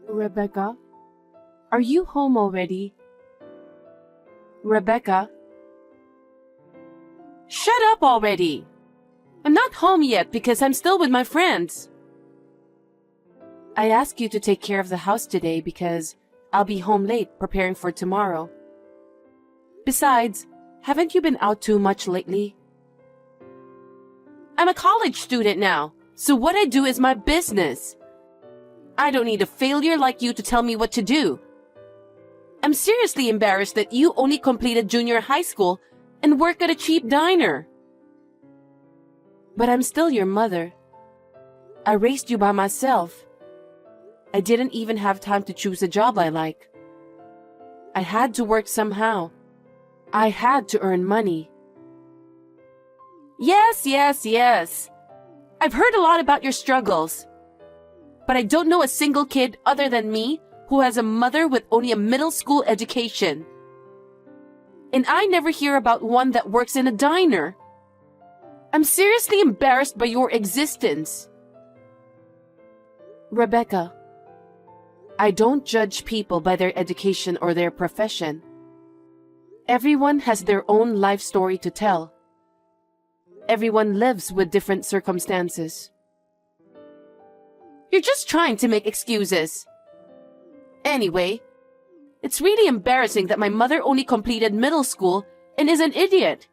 Rebecca, are you home already? Rebecca? Shut up already! I'm not home yet because I'm still with my friends. I asked you to take care of the house today because I'll be home late preparing for tomorrow. Besides, haven't you been out too much lately? I'm a college student now, so what I do is my business. I don't need a failure like you to tell me what to do. I'm seriously embarrassed that you only completed junior high school and work at a cheap diner. But I'm still your mother. I raised you by myself. I didn't even have time to choose a job I like. I had to work somehow. I had to earn money. Yes. I've heard a lot about your struggles. But I don't know a single kid other than me who has a mother with only a middle school education. And I never hear about one that works in a diner. I'm seriously embarrassed by your existence. Rebecca, I don't judge people by their education or their profession. Everyone has their own life story to tell. Everyone lives with different circumstances. You're just trying to make excuses. Anyway, it's really embarrassing that my mother only completed middle school and is an idiot.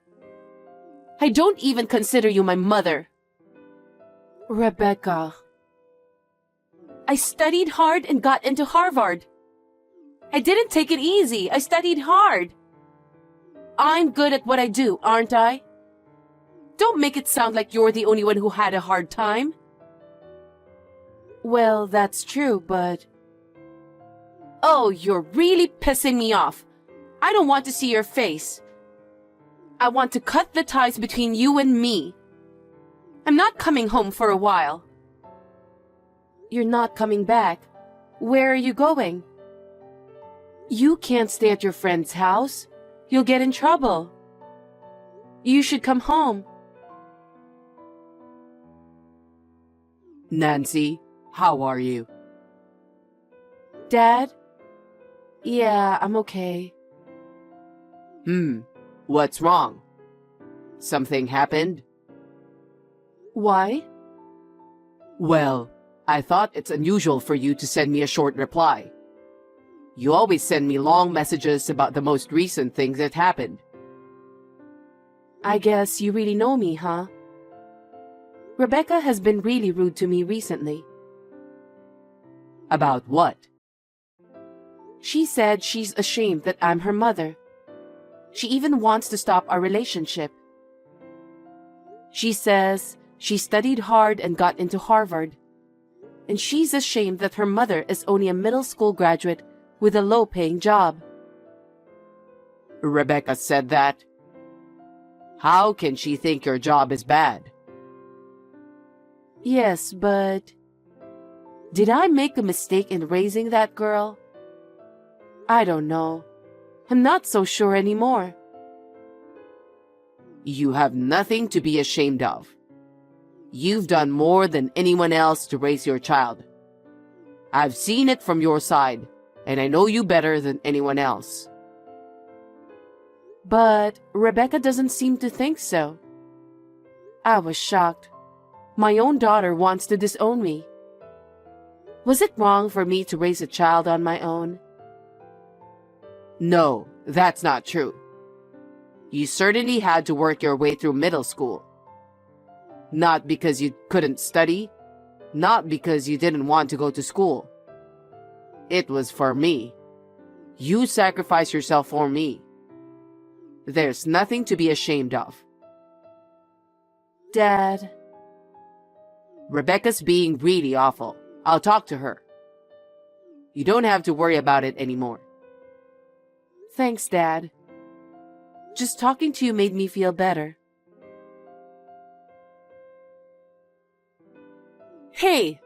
I don't even consider you my mother. Rebecca. I studied hard and got into Harvard. I didn't take it easy. I studied hard. I'm good at what I do, aren't I? Don't make it sound like you're the only one who had a hard time. Well, that's true, but... Oh, you're really pissing me off. I don't want to see your face. I want to cut the ties between you and me. I'm not coming home for a while. You're not coming back. Where are you going? You can't stay at your friend's house. You'll get in trouble. You should come home. Nancy, how are you? Dad? Yeah, I'm okay. What's wrong? Something happened? Why? Well, I thought it's unusual for you to send me a short reply. You always send me long messages about the most recent things that happened. I guess you really know me, huh? Rebecca has been really rude to me recently. About what? She said she's ashamed that I'm her mother. She even wants to stop our relationship. She says she studied hard and got into Harvard. And she's ashamed that her mother is only a middle school graduate with a low-paying job. Rebecca said that? How can she think your job is bad? Yes, but... Did I make a mistake in raising that girl? I don't know. I'm not so sure anymore. You have nothing to be ashamed of. You've done more than anyone else to raise your child. I've seen it from your side, and I know you better than anyone else. But Rebecca doesn't seem to think so. I was shocked. My own daughter wants to disown me. Was it wrong for me to raise a child on my own? No, that's not true. You certainly had to work your way through middle school. Not because you couldn't study, not because you didn't want to go to school. It was for me. You sacrificed yourself for me. There's nothing to be ashamed of. Dad. Rebecca's being really awful. I'll talk to her. You don't have to worry about it anymore. Thanks, Dad. Just talking to you made me feel better. Hey!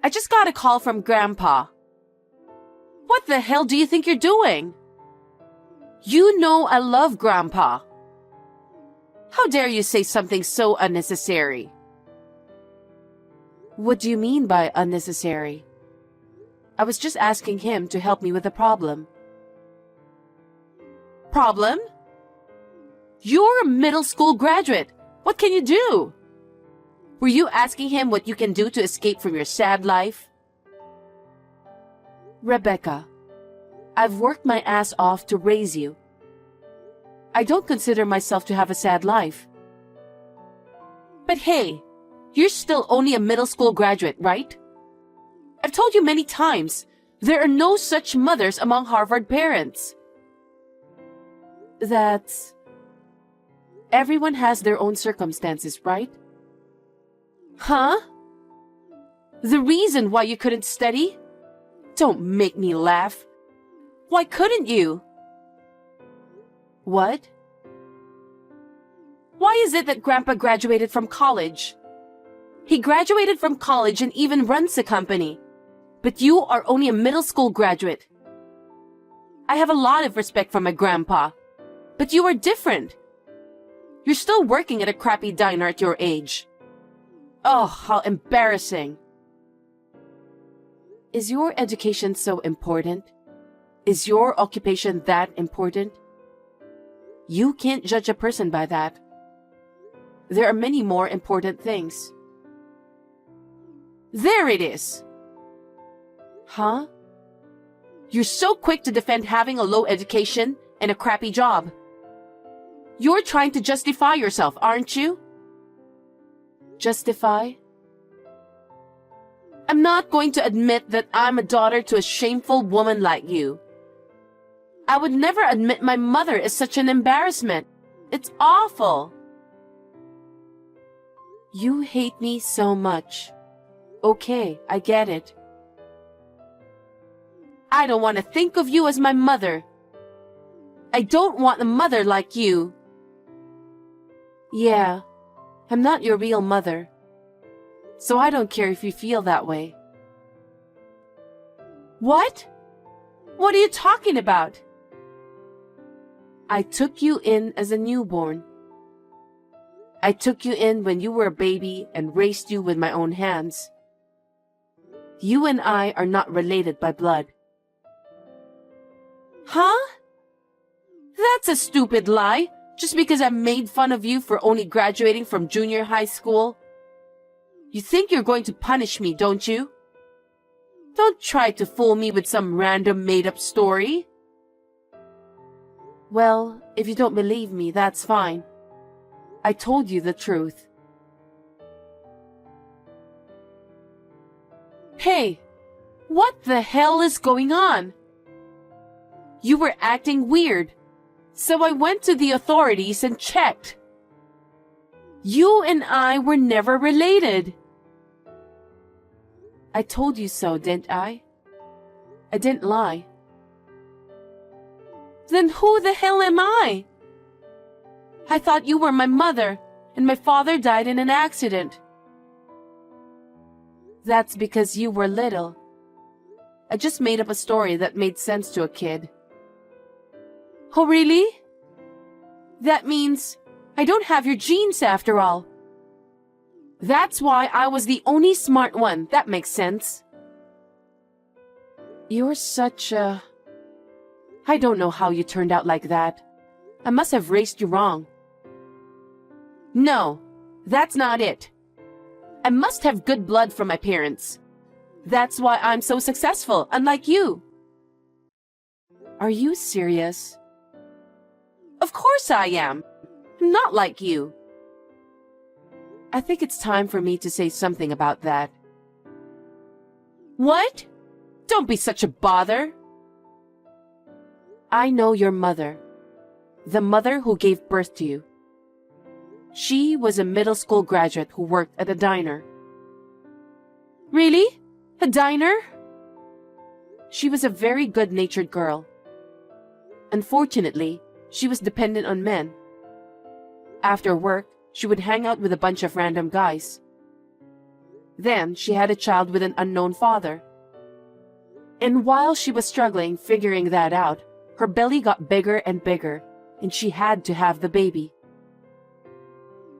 I just got a call from Grandpa. What the hell do you think you're doing? You know I love Grandpa. How dare you say something so unnecessary? What do you mean by unnecessary? I was just asking him to help me with a problem. Problem? You're a middle school graduate. What can you do? Were you asking him what you can do to escape from your sad life? Rebecca, I've worked my ass off to raise you. I don't consider myself to have a sad life. But hey, you're still only a middle school graduate, right? I've told you many times, there are no such mothers among Harvard parents. Everyone has their own circumstances, right? Huh? The reason why you couldn't study? Don't make me laugh. Why couldn't you? What? Why is it that Grandpa graduated from college? He graduated from college and even runs a company. But you are only a middle school graduate. I have a lot of respect for my grandpa. But you are different. You're still working at a crappy diner at your age. Oh, how embarrassing. Is your education so important? Is your occupation that important? You can't judge a person by that. There are many more important things. There it is. Huh? You're so quick to defend having a low education and a crappy job. You're trying to justify yourself, aren't you? Justify? I'm not going to admit that I'm a daughter to a shameful woman like you. I would never admit my mother is such an embarrassment. It's awful. You hate me so much. Okay, I get it. I don't want to think of you as my mother. I don't want a mother like you. Yeah, I'm not your real mother. So I don't care if you feel that way. What? What are you talking about? I took you in as a newborn. I took you in when you were a baby and raised you with my own hands. You and I are not related by blood. Huh? That's a stupid lie, just because I made fun of you for only graduating from junior high school. You think you're going to punish me, don't you? Don't try to fool me with some random made-up story. Well, if you don't believe me, that's fine. I told you the truth. Hey, what the hell is going on? You were acting weird, so I went to the authorities and checked. You and I were never related. I told you so, didn't I? I didn't lie. Then who the hell am I? I thought you were my mother, and my father died in an accident. That's because you were little. I just made up a story that made sense to a kid. Oh, really? That means I don't have your genes after all. That's why I was the only smart one. That makes sense. You're such a... I don't know how you turned out like that. I must have raised you wrong. No, that's not it. I must have good blood from my parents. That's why I'm so successful, unlike you. Are you serious? Of course I am. I'm not like you. I think it's time for me to say something about that. What? Don't be such a bother. I know your mother. The mother who gave birth to you. She was a middle school graduate who worked at a diner. Really? A diner? She was a very good-natured girl. Unfortunately, she was dependent on men. After work, she would hang out with a bunch of random guys. Then she had a child with an unknown father. And while she was struggling figuring that out, her belly got bigger and bigger, and she had to have the baby.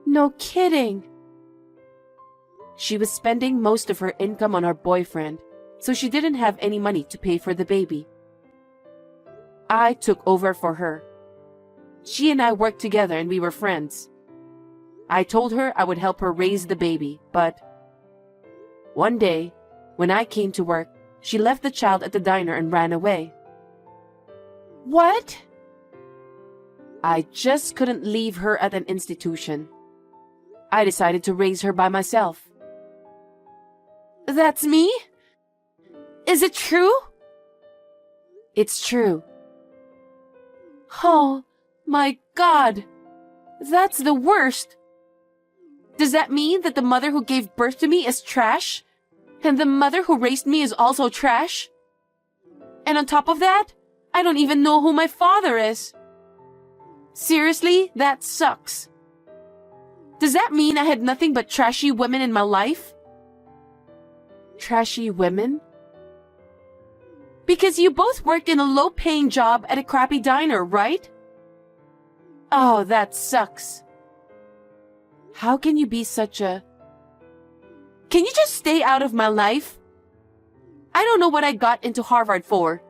No kidding. She was spending most of her income on her boyfriend, so she didn't have any money to pay for the baby. I took over for her. She and I worked together and we were friends. I told her I would help her raise the baby, but one day, when I came to work, she left the child at the diner and ran away. What? I just couldn't leave her at an institution. I decided to raise her by myself. That's me? Is it true? It's true. Oh, my God. That's the worst. Does that mean that the mother who gave birth to me is trash? And the mother who raised me is also trash? And on top of that, I don't even know who my father is. Seriously, that sucks. Does that mean I had nothing but trashy women in my life? Trashy women? Because you both worked in a low-paying job at a crappy diner, right? Oh, that sucks. How can you be such a... Can you just stay out of my life? I don't know what I got into Harvard for.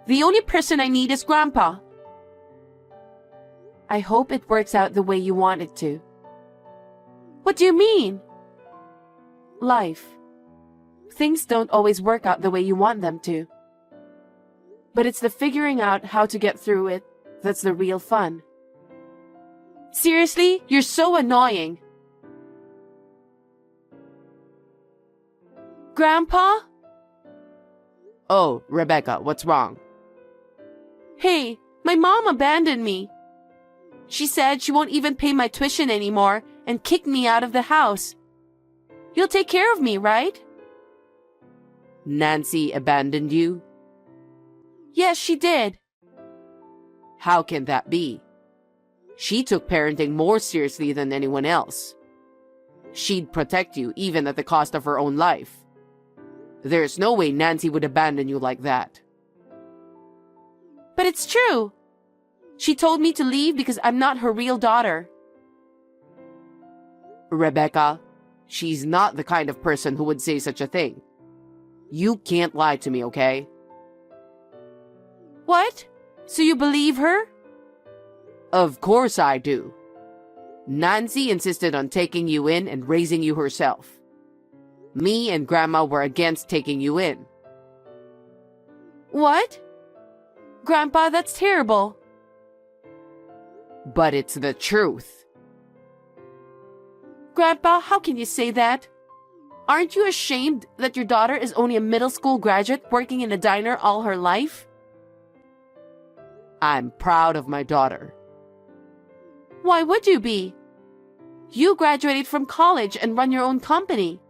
The only person I need is Grandpa. I hope it works out the way you want it to. What do you mean? Life. Things don't always work out the way you want them to. But it's the figuring out how to get through it that's the real fun. Seriously, you're so annoying. Grandpa? Oh, Rebecca, what's wrong? Hey, my mom abandoned me. She said she won't even pay my tuition anymore and kicked me out of the house. You'll take care of me, right? Nancy abandoned you? Yes, she did. How can that be? She took parenting more seriously than anyone else. She'd protect you even at the cost of her own life. There's no way Nancy would abandon you like that. But it's true. She told me to leave because I'm not her real daughter. Rebecca, she's not the kind of person who would say such a thing. You can't lie to me, okay? What? So you believe her? Of course I do. Nancy insisted on taking you in and raising you herself. Me and Grandma were against taking you in. What? Grandpa, that's terrible. But it's the truth. Grandpa, how can you say that? Aren't you ashamed that your daughter is only a middle school graduate working in a diner all her life? I'm proud of my daughter. Why would you be? You graduated from college and run your own company.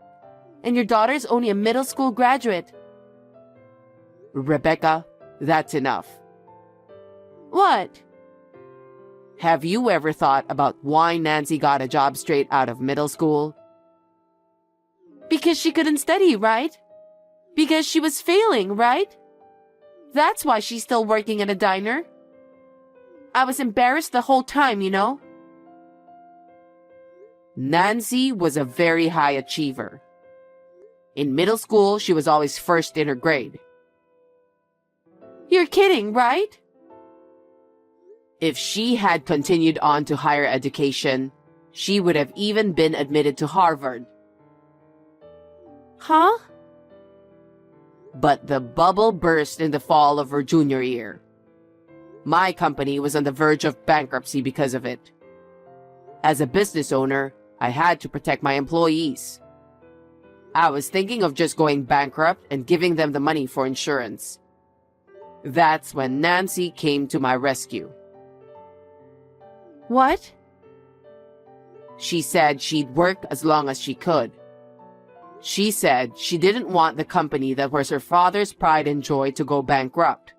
And your daughter is only a middle school graduate. Rebecca, that's enough. What? Have you ever thought about why Nancy got a job straight out of middle school? Because she couldn't study, right? Because she was failing, right? That's why she's still working at a diner. I was embarrassed the whole time, you know? Nancy was a very high achiever. In middle school, she was always first in her grade. You're kidding, right? If she had continued on to higher education, she would have even been admitted to Harvard. Huh? But the bubble burst in the fall of her junior year. My company was on the verge of bankruptcy because of it. As a business owner, I had to protect my employees. I was thinking of just going bankrupt and giving them the money for insurance. That's when Nancy came to my rescue. What? She said she'd work as long as she could. She said she didn't want the company that was her father's pride and joy to go bankrupt.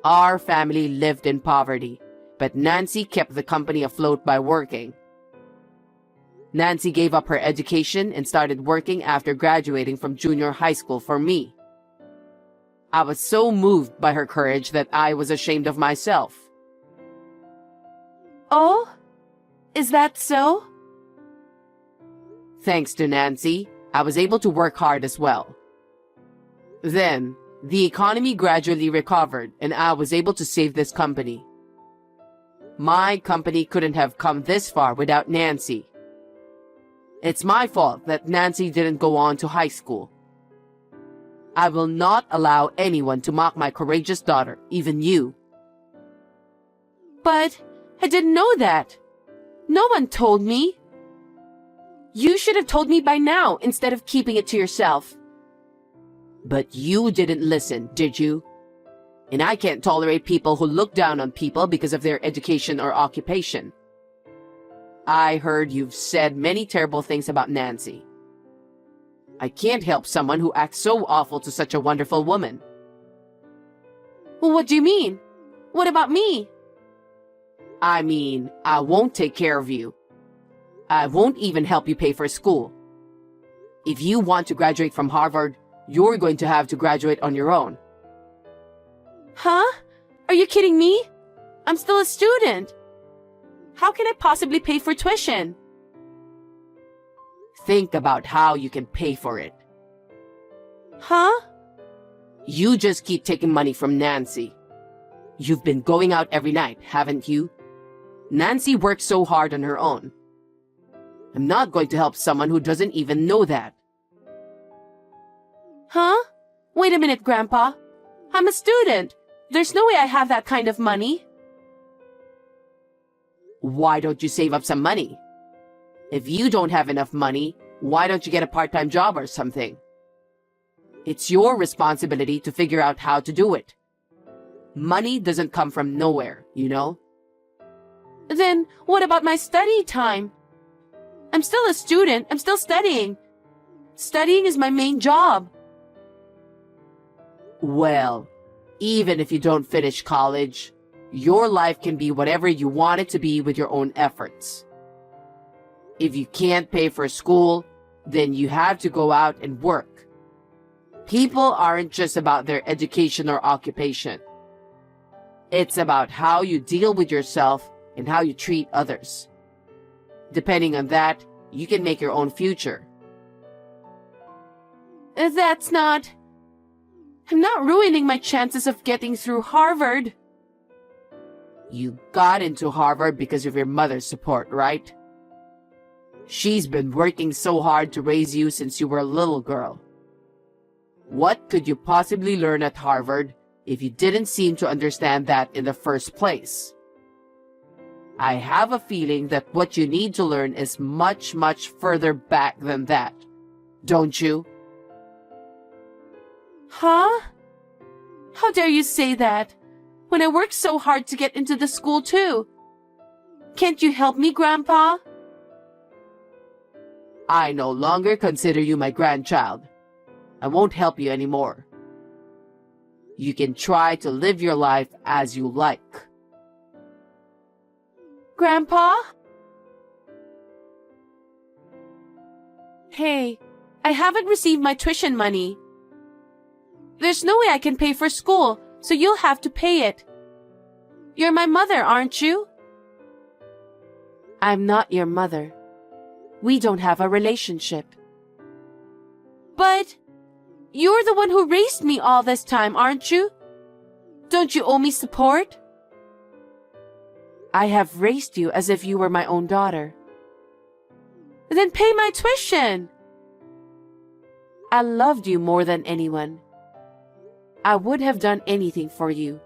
Our family lived in poverty, but Nancy kept the company afloat by working. Nancy gave up her education and started working after graduating from junior high school for me. I was so moved by her courage that I was ashamed of myself. Oh? Is that so? Thanks to Nancy, I was able to work hard as well. Then, the economy gradually recovered and I was able to save this company. My company couldn't have come this far without Nancy. It's my fault that Nancy didn't go on to high school. I will not allow anyone to mock my courageous daughter, even you. But I didn't know that. No one told me. You should have told me by now instead of keeping it to yourself. But you didn't listen, did you? And I can't tolerate people who look down on people because of their education or occupation. I heard you've said many terrible things about Nancy. I can't help someone who acts so awful to such a wonderful woman. Well, what do you mean? What about me? I mean, I won't take care of you. I won't even help you pay for school. If you want to graduate from Harvard, you're going to have to graduate on your own. Huh? Are you kidding me? I'm still a student. How can I possibly pay for tuition? Think about how you can pay for it. Huh? You just keep taking money from Nancy. You've been going out every night, haven't you? Nancy works so hard on her own. I'm not going to help someone who doesn't even know that. Huh? Wait a minute, Grandpa. I'm a student. There's no way I have that kind of money. Why don't you save up some money? If you don't have enough money, why don't you get a part-time job or something? It's your responsibility to figure out how to do it. Money doesn't come from nowhere, you know? Then what about my study time? I'm still a student. I'm still studying. Studying is my main job. Well, even if you don't finish college, your life can be whatever you want it to be with your own efforts. If you can't pay for school, then you have to go out and work. People aren't just about their education or occupation. It's about how you deal with yourself and how you treat others. Depending on that, you can make your own future. That's not... I'm not ruining my chances of getting through Harvard. You got into Harvard because of your mother's support, right? She's been working so hard to raise you since you were a little girl. What could you possibly learn at Harvard if you didn't seem to understand that in the first place? I have a feeling that what you need to learn is much, much further back than that. Don't you? Huh? How dare you say that, when I worked so hard to get into the school too? Can't you help me, Grandpa? I no longer consider you my grandchild. I won't help you anymore. You can try to live your life as you like. Grandpa? Hey, I haven't received my tuition money. There's no way I can pay for school, so you'll have to pay it. You're my mother, aren't you? I'm not your mother. We don't have a relationship. But you're the one who raised me all this time, aren't you? Don't you owe me support? I have raised you as if you were my own daughter. Then pay my tuition. I loved you more than anyone. I would have done anything for you.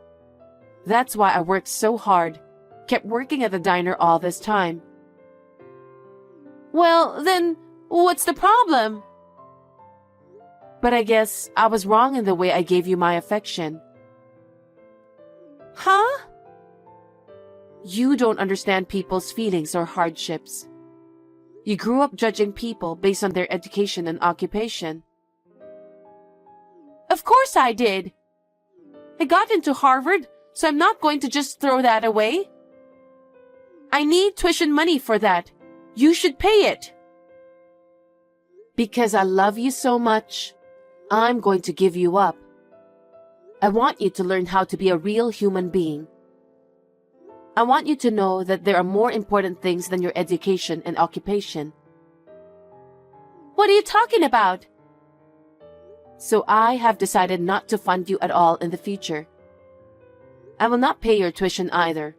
That's why I worked so hard, kept working at the diner all this time. Well, then, what's the problem? But I guess I was wrong in the way I gave you my affection. Huh? You don't understand people's feelings or hardships. You grew up judging people based on their education and occupation. Of course I did. I got into Harvard, so I'm not going to just throw that away. I need tuition money for that. You should pay it. Because I love you so much, I'm going to give you up. I want you to learn how to be a real human being. I want you to know that there are more important things than your education and occupation. What are you talking about? So I have decided not to fund you at all in the future. I will not pay your tuition either.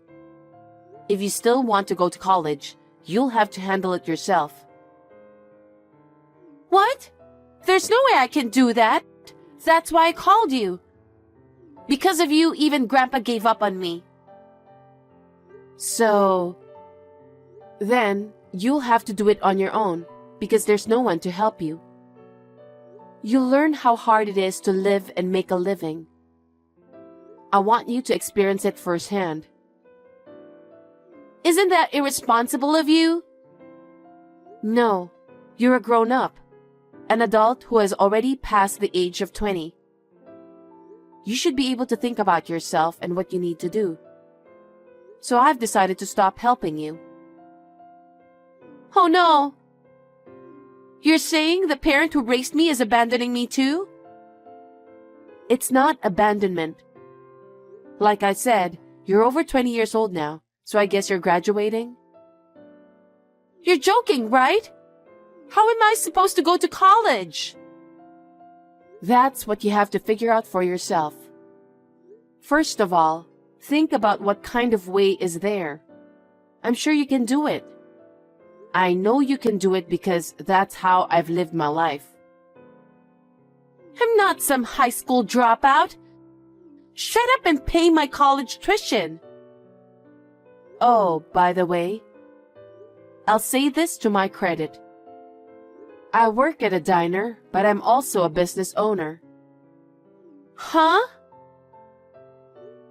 If you still want to go to college, you'll have to handle it yourself. What? There's no way I can do that. That's why I called you. Because of you, even Grandpa gave up on me. So, then you'll have to do it on your own because there's no one to help you. You'll learn how hard it is to live and make a living. I want you to experience it firsthand. Isn't that irresponsible of you? No, you're a grown-up, an adult who has already passed the age of 20. You should be able to think about yourself and what you need to do. So I've decided to stop helping you. Oh no! You're saying the parent who raised me is abandoning me too? It's not abandonment. Like I said, you're over 20 years old now, so I guess you're graduating? You're joking, right? How am I supposed to go to college? That's what you have to figure out for yourself. First of all, think about what kind of way is there. I'm sure you can do it. I know you can do it because that's how I've lived my life. I'm not some high school dropout. Shut up and pay my college tuition. Oh, by the way, I'll say this to my credit. I work at a diner, but I'm also a business owner. Huh?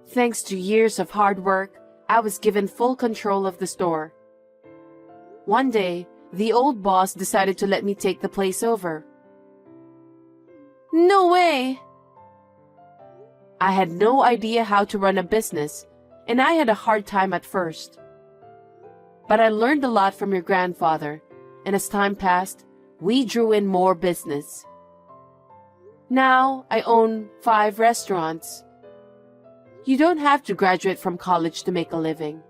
Thanks to years of hard work, I was given full control of the store. One day, the old boss decided to let me take the place over. No way! I had no idea how to run a business, and I had a hard time at first. But I learned a lot from your grandfather, and as time passed, we drew in more business. Now, I own 5 restaurants. You don't have to graduate from college to make a living.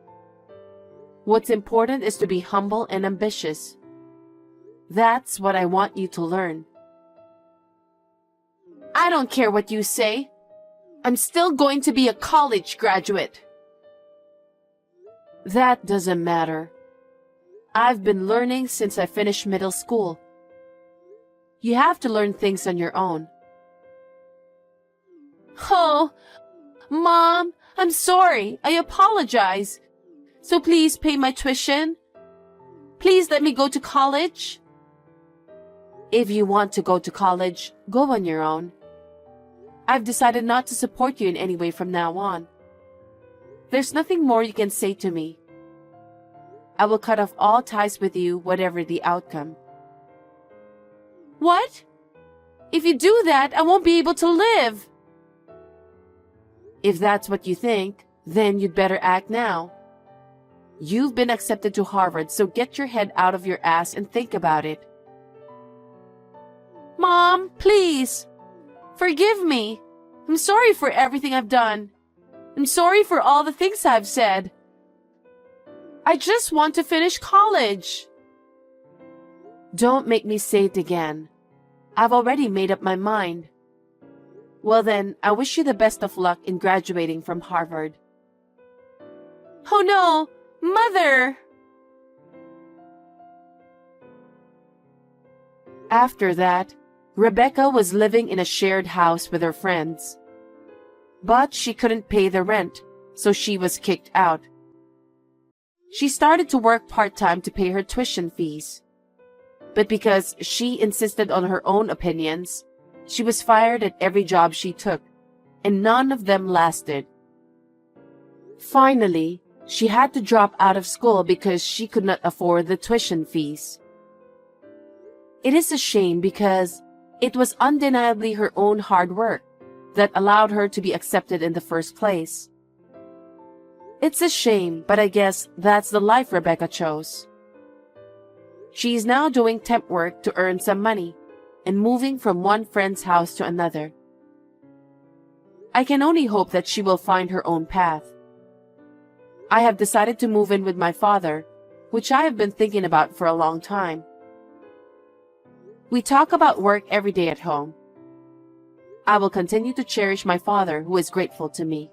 What's important is to be humble and ambitious. That's what I want you to learn. I don't care what you say. I'm still going to be a college graduate. That doesn't matter. I've been learning since I finished middle school. You have to learn things on your own. Oh, Mom, I'm sorry. I apologize. So please pay my tuition. Please let me go to college. If you want to go to college, go on your own. I've decided not to support you in any way from now on. There's nothing more you can say to me. I will cut off all ties with you, whatever the outcome. What? If you do that, I won't be able to live. If that's what you think, then you'd better act now. You've been accepted to Harvard, so get your head out of your ass and think about it. Mom, please. Forgive me. I'm sorry for everything I've done. I'm sorry for all the things I've said. I just want to finish college. Don't make me say it again. I've already made up my mind. Well then, I wish you the best of luck in graduating from Harvard. Oh no, Mother! After that, Rebecca was living in a shared house with her friends. But she couldn't pay the rent, so she was kicked out. She started to work part-time to pay her tuition fees. But because she insisted on her own opinions, she was fired at every job she took, and none of them lasted. Finally, she had to drop out of school because she could not afford the tuition fees. It is a shame because it was undeniably her own hard work that allowed her to be accepted in the first place. It's a shame, but I guess that's the life Rebecca chose. She is now doing temp work to earn some money and moving from one friend's house to another. I can only hope that she will find her own path. I have decided to move in with my father, which I have been thinking about for a long time. We talk about work every day at home. I will continue to cherish my father who is grateful to me.